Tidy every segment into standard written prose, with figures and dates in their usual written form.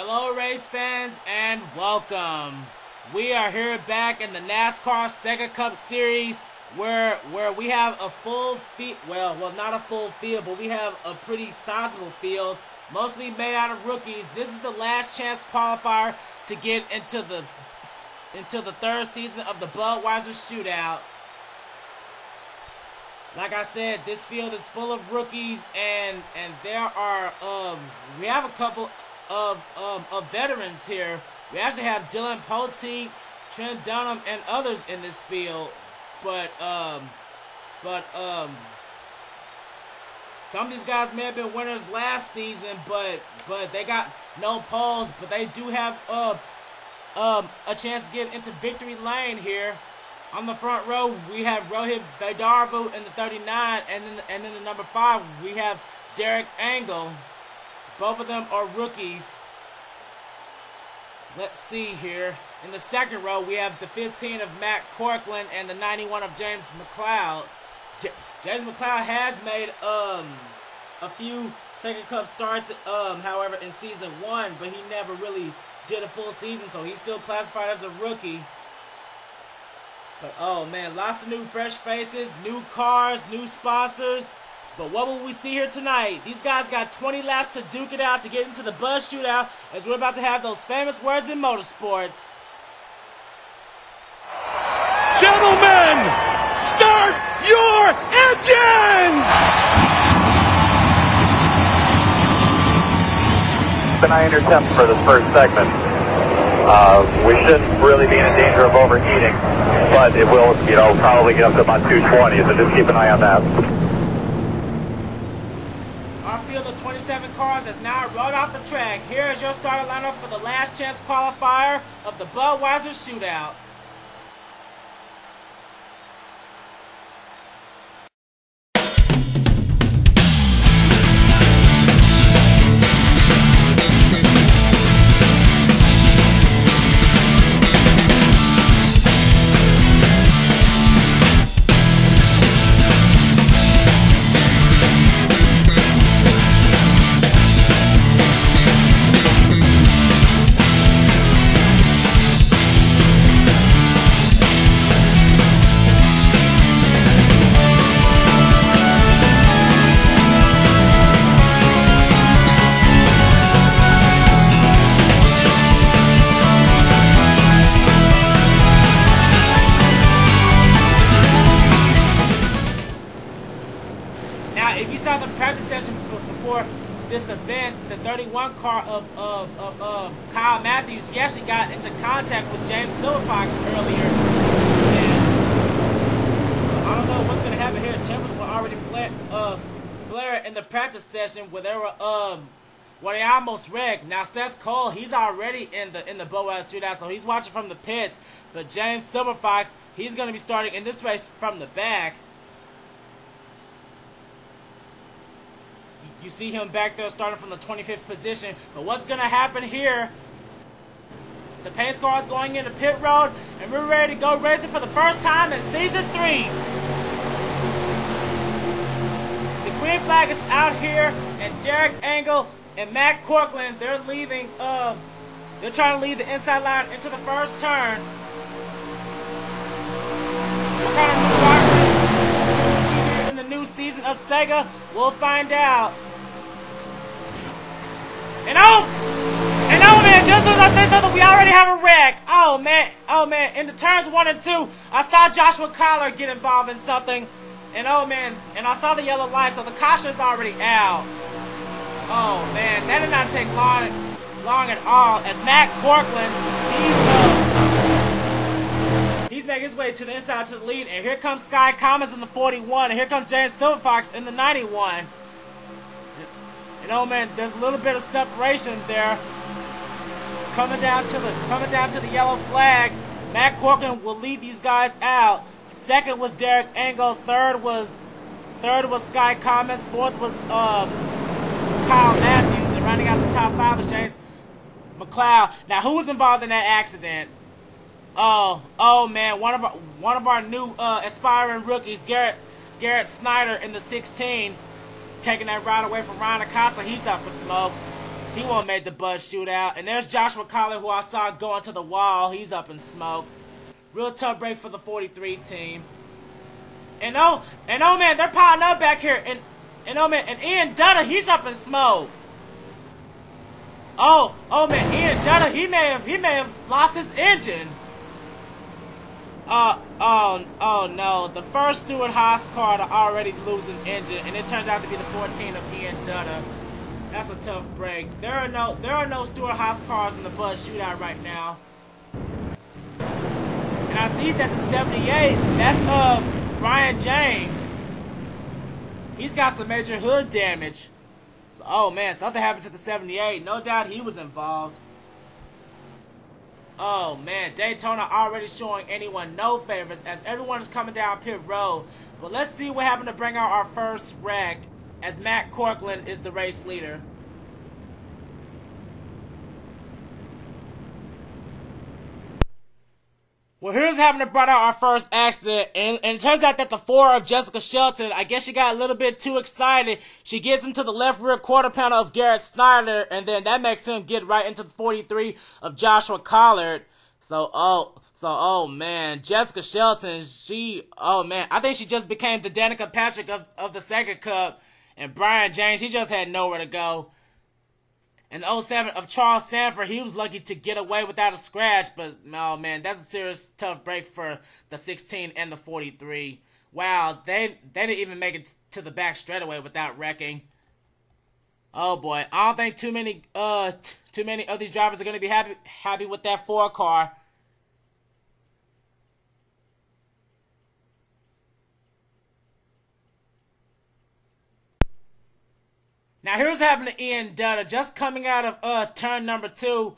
Hello race fans and welcome. We are here back in the NASCAR SEGA Cup Series where we have a full field, well not a full field, but we have a pretty sizable field, mostly made out of rookies. This is the last chance qualifier to get into the third season of the Budweiser Shootout. Like I said, this field is full of rookies, and there are we have a couple of veterans here. We actually have Dylan Poteet, Trent Dunham, and others in this field. But some of these guys may have been winners last season, but they got no poles. But they do have a chance to get into victory lane here. On the front row, we have Rohit Vedarvu in the 39, and then the number 5, we have Derek Engel. Both of them are rookies. Let's see here. In the second row, we have the 15 of Matt Corcoran and the 91 of James McLeod. James McLeod has made a few Second Cup starts, however, in season 1, but he never really did a full season, so he's still classified as a rookie. But oh man, lots of new fresh faces, new cars, new sponsors. But what will we see here tonight? These guys got 20 laps to duke it out to get into the Buzz Shootout, as we're about to have those famous words in motorsports. Gentlemen, start your engines! Keep an eye on your temps for this first segment. We shouldn't really be in danger of overheating, but it will, probably get up to about 220, so just keep an eye on that. Our field of 27 cars has now rolled off the track. Here is your starter lineup for the last chance qualifier of the Budweiser Shootout. If you saw the practice session before this event, the 31 car of Kyle Matthews, he actually got into contact with James Silverfox earlier in this event. So I don't know what's going to happen here. Tempers were already flared in the practice session where they were where they almost wrecked. Now Seth Cole, he's already in the Budweiser Shootout, so he's watching from the pits. But James Silverfox, he's going to be starting in this race from the back. You see him back there starting from the 25th position. But what's going to happen here? The pace car is going into pit road, and we're ready to go racing for the first time in Season 3. The green flag is out here, and Derek Engel and Matt Corcoran, they're leaving. They're trying to leave the inside line into the first turn. What kind of new drivers we will see here in the new season of Sega? We'll find out. And oh man, just as I say something, we already have a wreck. Oh man, in the turns 1 and 2, I saw Joshua Collar get involved in something. And oh man, and I saw the yellow light, so the caution is already out. Oh man, that did not take long at all, as Matt Corcoran, he's making his way to the inside to the lead. And here comes Sky Commons in the 41, and here comes James Silverfox in the 91. And oh man, there's a little bit of separation there. Coming down to the yellow flag. Matt Corcoran will lead these guys out. Second was Derek Engel. Third was Sky Commons. Fourth was Kyle Matthews, and rounding out the top 5 was James McLeod. Now, who was involved in that accident? Oh man, one of our new aspiring rookies, Garrett Snyder in the 16. Taking that ride away from Ryan Acosta. He's up in smoke. He won't make the Bud Shootout. And there's Joshua Collar, who I saw going to the wall. He's up in smoke. Real tough break for the 43 team. And oh man, they're piling up back here. And Ian Dutta, he's up in smoke. Oh man, Ian Dutta, he may have lost his engine. Oh no, the first Stuart Haas car to already lose an engine, and it turns out to be the 14 of Ian Dutta. That's a tough break. There are no Stuart Haas cars in the Bud Shootout right now. And I see that the 78, that's Brian James. He's got some major hood damage. So, oh man, something happened to the 78. No doubt he was involved. Oh man, Daytona already showing anyone no favors as everyone is coming down pit road. But let's see what happened to bring out our first wreck as Matt Corkland is the race leader. Well, here's happened to bring out our first accident, and it turns out that the 4 of Jessica Shelton, I guess she got a little bit too excited. She gets into the left rear quarter panel of Garrett Snyder, and then that makes him get right into the 43 of Joshua Collard. Oh man, Jessica Shelton, I think she just became the Danica Patrick of the Sega Cup, and Brian James, he just had nowhere to go. And the 07 of Charles Sanford, he was lucky to get away without a scratch, but oh man, that's a serious tough break for the 16 and the 43. Wow, they didn't even make it to the back straightaway without wrecking. Oh boy, I don't think too many of these drivers are going to be happy with that 4 car. Now here's what happened to Ian Dutta. Just coming out of turn number 2,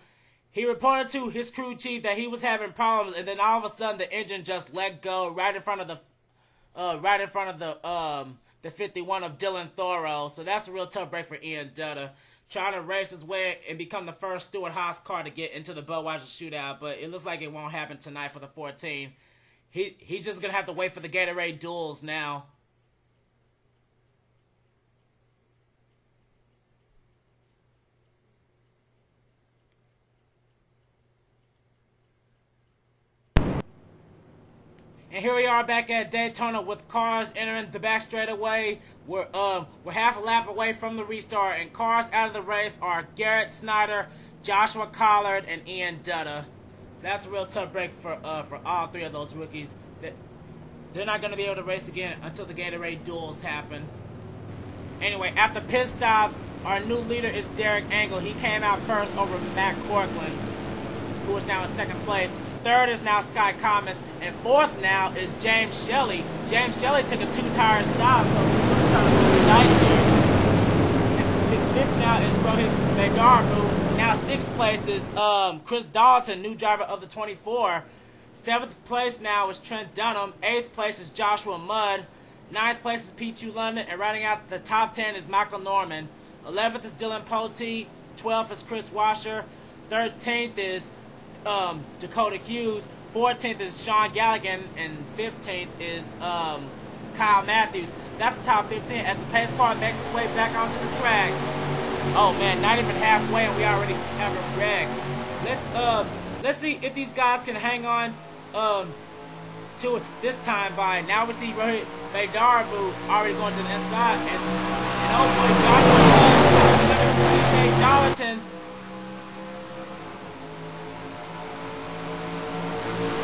he reported to his crew chief that he was having problems, and then all of a sudden the engine just let go right in front of the 51 of Dylan Thoreau. So that's a real tough break for Ian Dutta, trying to race his way and become the first Stuart Haas car to get into the Budweiser Shootout, but it looks like it won't happen tonight for the 14. He's just gonna have to wait for the Gatorade duels now. And here we are back at Daytona with cars entering the back straightaway. We're half a lap away from the restart, and cars out of the race are Garrett Snyder, Joshua Collard, and Ian Dutta. So that's a real tough break for all 3 of those rookies. They're not going to be able to race again until the Gatorade duels happen. Anyway, after pit stops, our new leader is Derek Angle. He came out first over Matt Corkland, who is now in 2nd place. 3rd is now Sky Thomas, and 4th now is James Shelley. James Shelley took a 2-tire stop, so we're trying to roll the dice here. 5th now is Rohit Vedarvu. Now 6th place is Chris Dalton, new driver of the 24. 7th place now is Trent Dunham. 8th place is Joshua Mudd. 9th place is P2 London, and rounding out the top 10 is Michael Norman. 11th is Dylan Pote. 12th is Chris Washer. 13th is Dakota Hughes. 14th is Sean Galligan, and 15th is Kyle Matthews. That's the top 15 as the pace car makes its way back onto the track. Oh man, not even halfway and we already have a wreck. Let's see if these guys can hang on to it this time. By now we see Rohit Vedarvu already going to the inside, and oh boy, Joshua Mudd, his teammate Darlington.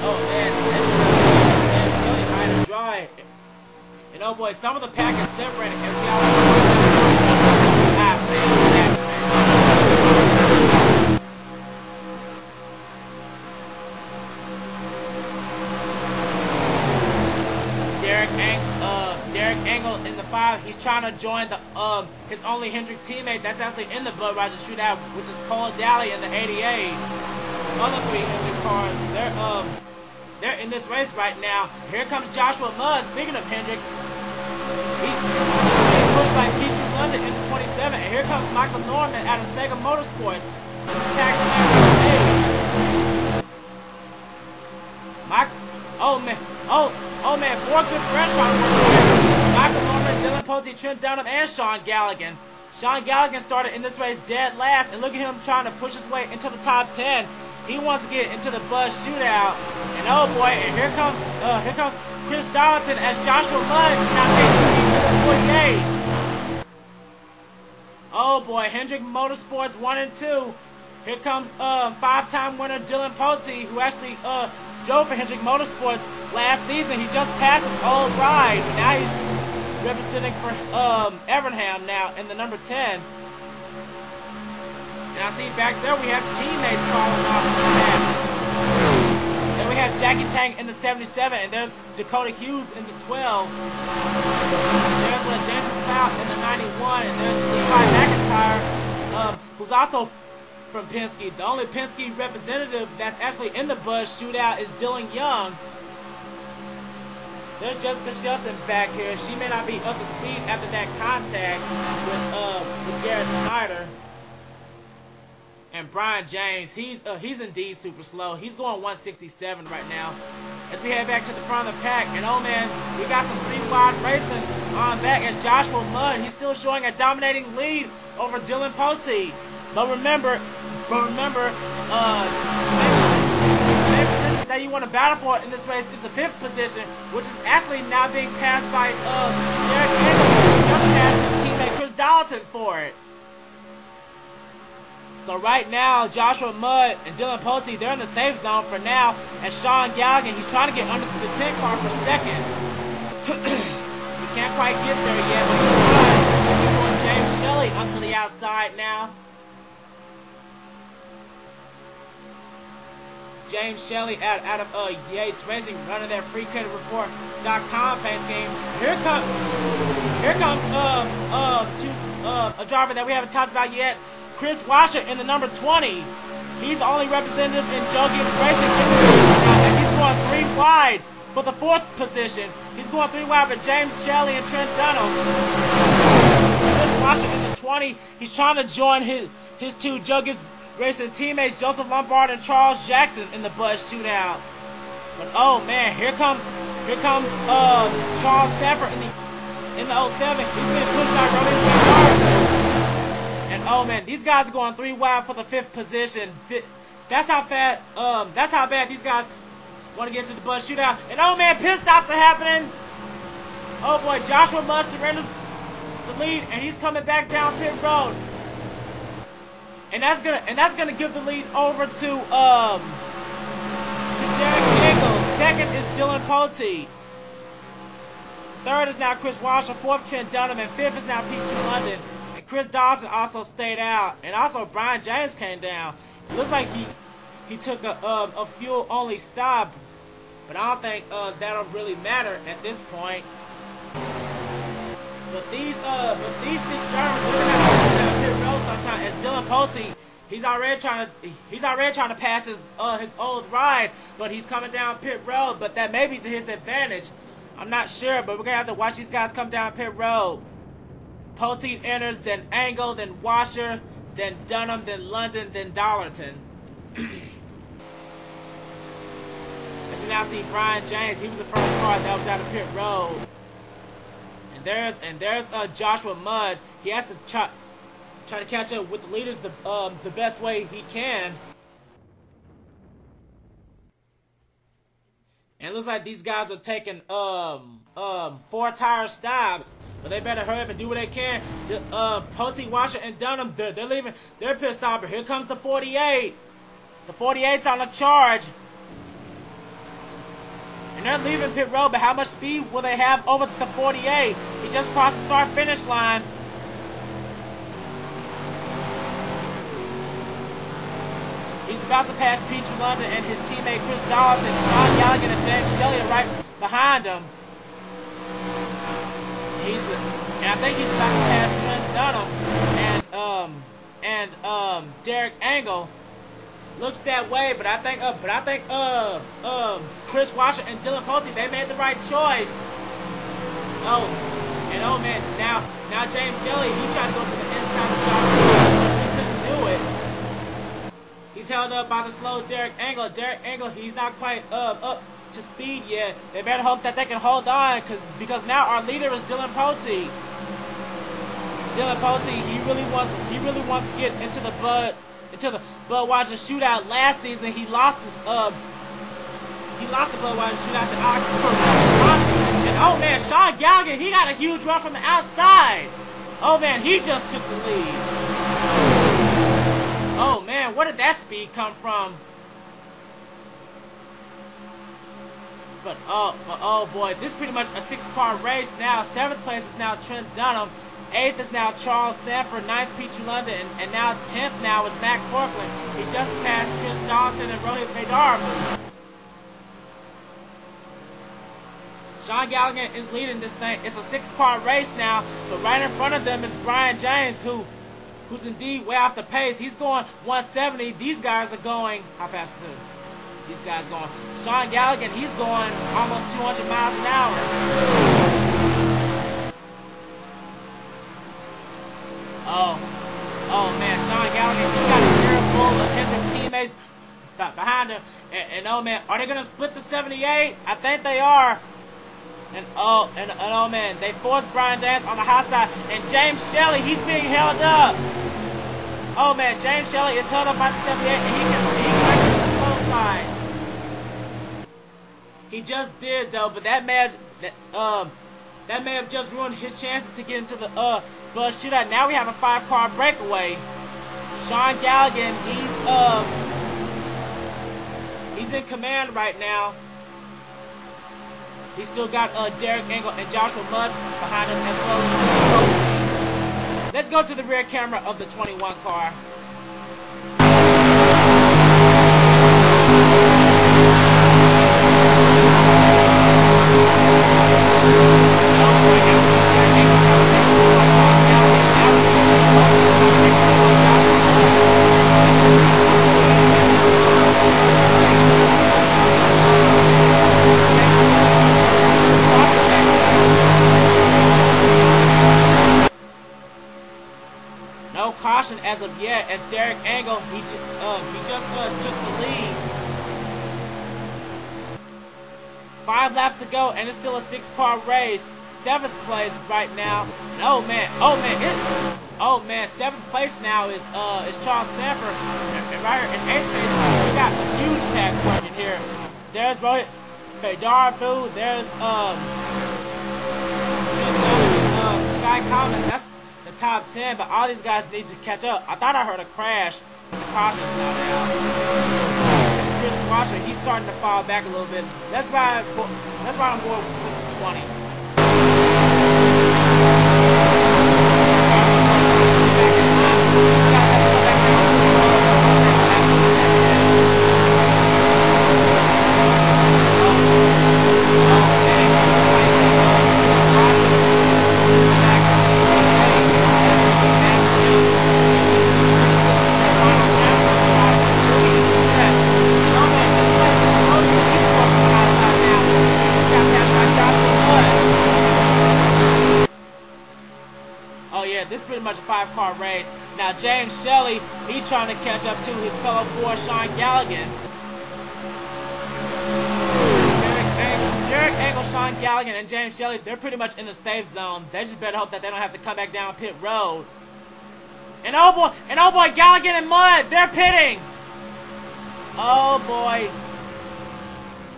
Oh man, James Shelley high to dry. And oh boy, some of the pack is separated as we also Derek Angle in the 5. He's trying to join the his only Hendrick teammate that's actually in the Budweiser Shootout, which is Cole Daly in the 88. The other 3 Hendrick cars, they're in this race right now. Here comes Joshua Mudd. Speaking of Hendricks, he's being pushed by Peach London in the 27. And here comes Michael Norman out of Sega Motorsports. Tax Michael, oh man, 4 good friends trying to work together. Michael Norman, Dylan Pote, Trent Dunham, and Sean Galligan. Sean Gallagher started in this race dead last, and look at him trying to push his way into the top 10. He wants to get into the Buzz Shootout, and oh boy, and here comes Chris Darlington as Joshua Mudd now takes the lead in the 48. Oh boy, Hendrick Motorsports 1 and 2. Here comes 5-time winner Dylan Pote, who actually drove for Hendrick Motorsports last season. He just passed his old ride, but now he's representing for Evernham now in the number 10. And I see back there we have teammates falling off of the map. Then we have Jackie Tang in the 77, and there's Dakota Hughes in the 12. There's James McLeod in the 91, and there's Levi McIntyre, who's also from Penske. The only Penske representative that's actually in the Buzz Shootout is Dylan Young. There's Jessica Shelton back here. She may not be up to speed after that contact with Garrett Snyder. And Brian James, he's indeed super slow. He's going 167 right now. As we head back to the front of the pack, and oh man, we got some 3-wide racing on back as Joshua Mudd. He's still showing a dominating lead over Dylan Pote. But remember, the main position that you want to battle for in this race is the 5th position, which is actually now being passed by Derek Engel, who just passed his teammate Chris Darlington for it. So right now, Joshua Mudd and Dylan Pote, they're in the safe zone for now. And Sean Galligan, he's trying to get under the 10 car for second. He can't quite get there yet, but he's trying. As he goes James Shelley onto the outside now. James Shelley out of Yates Racing, running their freecreditreport.com pace game. Here comes a driver that we haven't talked about yet. Chris Washer in the number 20. He's the only representative in Joe Gibbs Racing in this race right now, as he's going 3 wide for the 4th position. He's going 3 wide for James Shelley and Trent Dunham. Chris Washer in the 20. He's trying to join his 2 Joe Gibbs Racing teammates, Joseph Lombard and Charles Jackson, in the Buzz Shootout. But oh man, here comes Charles Sanford in the 07. He's being pushed by Roman Guardiola. And oh man, these guys are going 3 wide for the 5th position. That's how bad these guys want to get to the Buzz Shootout. And oh man, pit stops are happening. Oh boy, Joshua Mudd surrenders the lead, and he's coming back down pit road. And that's gonna give the lead over to Derek Engel. 2nd is Dylan Pote. 3rd is now Chris Washer. 4th, Trent Dunham, and 5th is now Peachy London. And Chris Dawson also stayed out, and also Brian James came down. It looks like he took a fuel only stop, but I don't think that'll really matter at this point. But these 6 drivers, we're gonna have to come down pit road sometime. As Dylan Pote, he's already trying to pass his old ride, but he's coming down pit road. But that may be to his advantage. I'm not sure, but we're gonna have to watch these guys come down pit road. Pote enters, then Engel, then Washer, then Dunham, then London, then Darlington. As we now see Brian James, he was the first car that was out of pit road. And there's Joshua Mudd. He has to try to catch up with the leaders the best way he can. And it looks like these guys are taking 4 tire stops, but they better hurry up and do what they can. Pote, Washer, and Dunham, they're leaving their pit stop. But here comes the 48. The 48's on a charge. And they're leaving pit road, but how much speed will they have over the 48? He just crossed the start-finish line. He's about to pass Peachy London and his teammate Chris Darlington. Sean Galligan and James Shelley are right behind him. And I think he's about to pass Trent Dunham and Derek Engel. Looks that way, but I think Chris Washer and Dylan Pote, they made the right choice. Oh man, now James Shelley, he tried to go to the inside of Joshua Mudd, but he couldn't do it. He's held up by the slow Derek Engel. Derek Engel, he's not quite up to speed yet. They better hope that they can hold on, because now our leader is Dylan Pote. Dylan Pote, he really wants to get into the Budweiser Shootout. Last season, he lost the Budweiser Shootout to Alex Ferranti. And oh man, Sean Galligan, he got a huge run from the outside. Oh man, he just took the lead. Oh man, where did that speed come from? But oh boy, this is pretty much a 6-car race now. 7th place is now Trent Dunham. 8th is now Charles Sanford. 9th, Peachy London. And now 10th now is Matt Corcoran. He just passed Chris Darlington and Rohit Vedaravu. Sean Galligan is leading this thing. It's a 6-car race now, but right in front of them is Brian James, who's indeed way off the pace. He's going 170. These guys are going, how fast are these guys going? Sean Galligan, he's going almost 200 miles an hour. Oh man, Sean Galligan, he's got a rear full of Hendrick teammates behind him. And oh man, are they going to split the 78? I think they are. And oh man, they forced Brian James on the high side. And James Shelley, he's being held up. Oh man, James Shelley is held up by the 78, and he can get to the low side. He just did though, but that may have just ruined his chances to get into the Bud Shootout. Now we have a 5-car breakaway. Sean Galligan, he's in command right now. He's still got Derek Engel and Joshua Mudd behind him, as well as Dylan Pote. Let's go to the rear camera of the 21 car. No caution as of yet, as Derek Engel, he just took the lead. 5 laps to go, and it's still a 6-car race. 7th place right now. And oh man, 7th place now is Charles Sanford. And right here in 8th place, we got a huge pack working here. There's Rohit Vedaravu. There's Sky Commons. That's the top 10, but all these guys need to catch up. I thought I heard a crash, but the caution's not out. It's Chris Washer. He's starting to fall back a little bit. Let's ride on board with the 20. These guys have to come back down. This is pretty much a 5-car race. Now James Shelley, he's trying to catch up to his fellow Ford Sean Galligan. Derek Engel, Sean Galligan, and James Shelley, they're pretty much in the safe zone. They just better hope that they don't have to come back down pit road. And oh boy, Galligan and Mudd, they're pitting. Oh boy.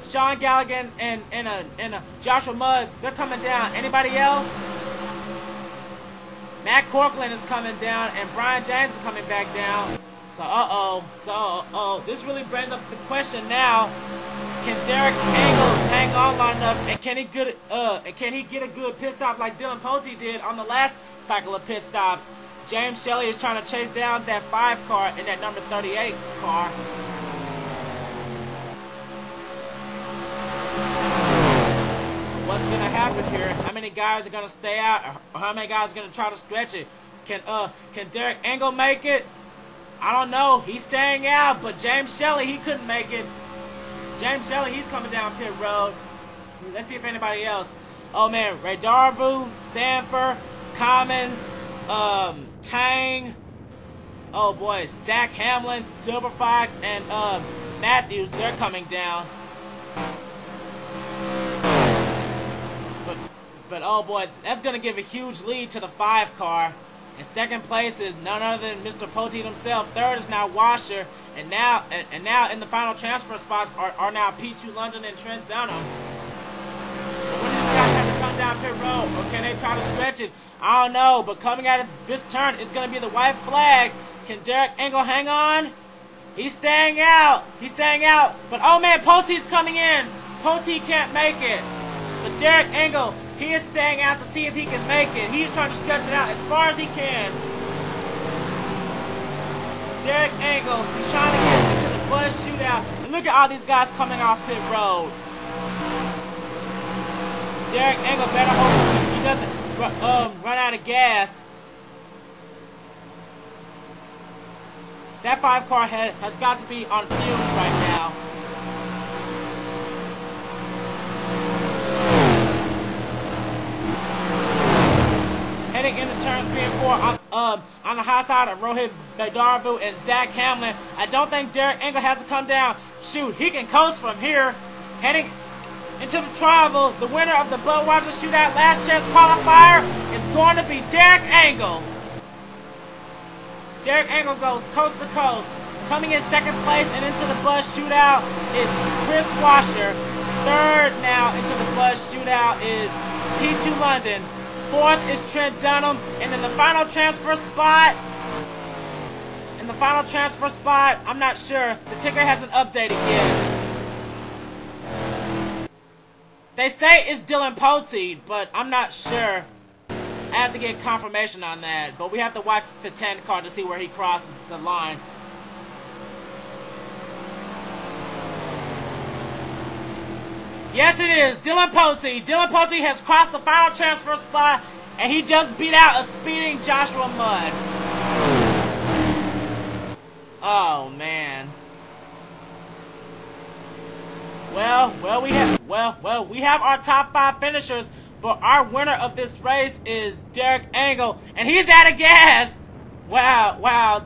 Sean Galligan and Joshua Mudd, they're coming down. Anybody else? Matt Corcoran is coming down, and Brian James is coming back down. So, this really brings up the question now: can Derek Engel hang on long enough, and can he get a good pit stop like Dylan Pote did on the last cycle of pit stops? James Shelley is trying to chase down that 5 car in that number 38 car. What's going to happen here? How many guys are going to stay out, or how many guys are going to try to stretch it? Can Derek Engel make it? I don't know. He's staying out, but James Shelley, he couldn't make it. James Shelley, he's coming down pit road. Let's see if anybody else. Oh man, Vedaravu, Sanford, Commons, Tang. Oh boy, Zach Hamlin, Silver Fox, and Matthews, they're coming down. But oh boy, that's going to give a huge lead to the 5 car. In second place is none other than Mr. Poteet himself. Third is now Washer. And now in the final transfer spots are now P2 London and Trent Dunham. But when do these guys have to come down pit road? Or can they try to stretch it? I don't know. But coming out of this turn is going to be the white flag. Can Derek Engel hang on? He's staying out. He's staying out. But oh man, Poteet's coming in. Poteet can't make it. But Derek Engel, he is staying out to see if he can make it. He's trying to stretch it out as far as he can. Derek Engel, he's trying to get into the Buzz Shootout. And look at all these guys coming off pit road. Derek Engel better hope he doesn't run out of gas. That 5-car has got to be on fumes right now. Heading into turns 3 and 4 on the high side of Rohit Vedarvu and Zach Hamlin. I don't think Derek Engel has to come down. Shoot, he can coast from here. Heading into the tribal, the winner of the Budweiser Shootout Last Chance Qualifier is going to be Derek Engel. Derek Engel goes coast to coast. Coming in second place and into the Buzz Shootout is Chris Washer. Third now into the Buzz Shootout is P2 London. Fourth is Trent Dunham. And in the final transfer spot, I'm not sure. The ticker hasn't updated yet. They say it's Dylan Poteet, but I'm not sure. I have to get confirmation on that. But we have to watch the 10 car to see where he crosses the line. Yes, it is. Dylan Poteet. Dylan Poteet has crossed the final transfer spot, and he just beat out a speeding Joshua Mudd. Oh man. Well, we have our top 5 finishers, but our winner of this race is Derek Engel, and he's out of gas. Wow.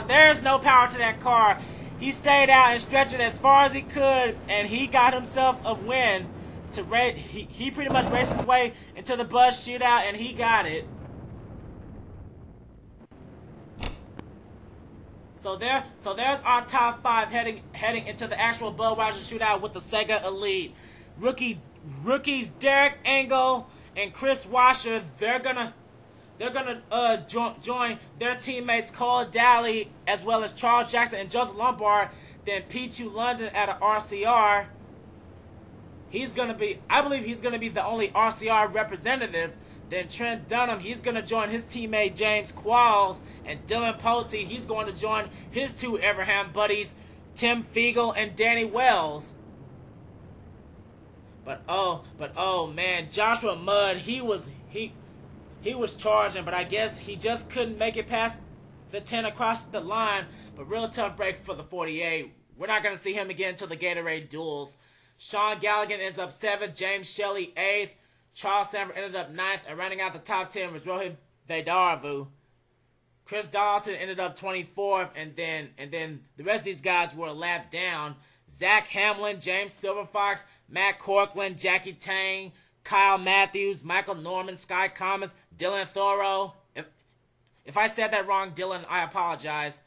There's no power to that car. He stayed out and stretched it as far as he could, and he got himself a win. He pretty much raced his way into the Buzz Shootout, and he got it. So there's our top 5 heading into the actual Budweiser Shootout with the Sega Elite. Rookies Derek Engel and Chris Washer, they're gonna join their teammates Cole Daly as well as Charles Jackson and Joseph Lombard. Then P2 London at an RCR. I believe he's gonna be the only RCR representative. Then Trent Dunham, he's going to join his teammate James Qualls. And Dylan Poteet, he's going to join his 2 Everham buddies, Tim Fiegel and Danny Wells. But oh man, Joshua Mudd, he was charging, but I guess he just couldn't make it past the 10 across the line. But real tough break for the 48. We're not going to see him again until the Gatorade duels. Sean Galligan ends up 7th, James Shelley 8th. Charles Sanford ended up 9th, and rounding out the top 10 was Rohit Vedarvu. Chris Dalton ended up 24th, and then the rest of these guys were a lap down. Zach Hamlin, James Silverfox, Matt Corkland, Jackie Tang, Kyle Matthews, Michael Norman, Sky Commons, Dylan Thoreau. If I said that wrong, Dylan, I apologize.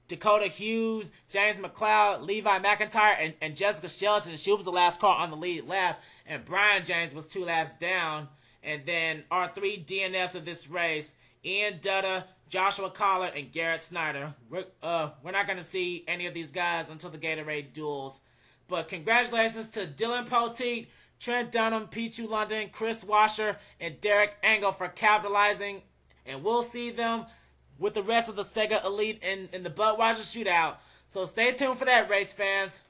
Dakota Hughes, James McLeod, Levi McIntyre, and Jessica Shelton. She was the last car on the lead lap. And Brian James was 2 laps down. And then our 3 DNFs of this race, Ian Dutta, Joshua Collard, and Garrett Snyder. We're not going to see any of these guys until the Gatorade duels. But congratulations to Dylan Poteet, Trent Dunham, P2 London, Chris Washer, and Derek Engel for capitalizing. And we'll see them with the rest of the Sega Elite in the Budweiser Shootout. So stay tuned for that, race fans.